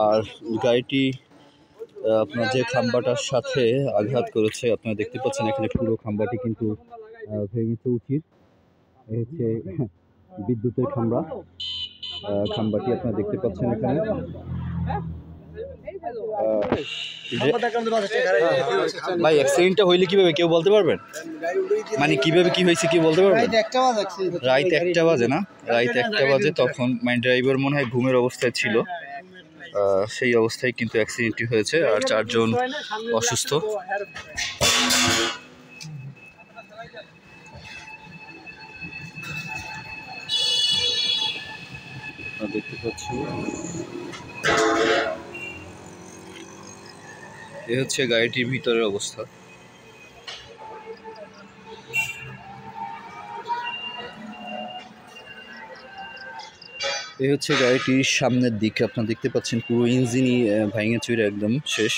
আর গাড়িটি আপনার যে খাম্বাটার সাথে আঘাত করেছে আপনারা দেখতে পাচ্ছেন এখানে পুরো খাম্বাটি কিন্তু ভেঙেছে উচিত। এই হচ্ছে বিদ্যুতের খাম্বাটি আপনারা দেখতে পাচ্ছেন এখানে। ভাই অ্যাক্সিডেন্টটা হইলে কিভাবে কেউ বলতে পারবেন? মানে কিভাবে কি হয়েছে কি বলতে পারবেন? রাত 1টা বাজে না? রাত 1টা বাজে তখন মানে ড্রাইভার মনে হয় ঘুমের অবস্থায় ছিল, সেই অবস্থায় কিন্তু অ্যাক্সিডেন্টটি হয়েছে। আর 4 জন অসুস্থ। দেখতে পাচ্ছি এ হচ্ছে গাড়িটির ভিতরের অবস্থা। এই হচ্ছে গাড়িটির সামনের দিকে আপনারা দেখতে পাচ্ছেন পুরো ইঞ্জিনই ভেঙে চুরে একদম শেষ।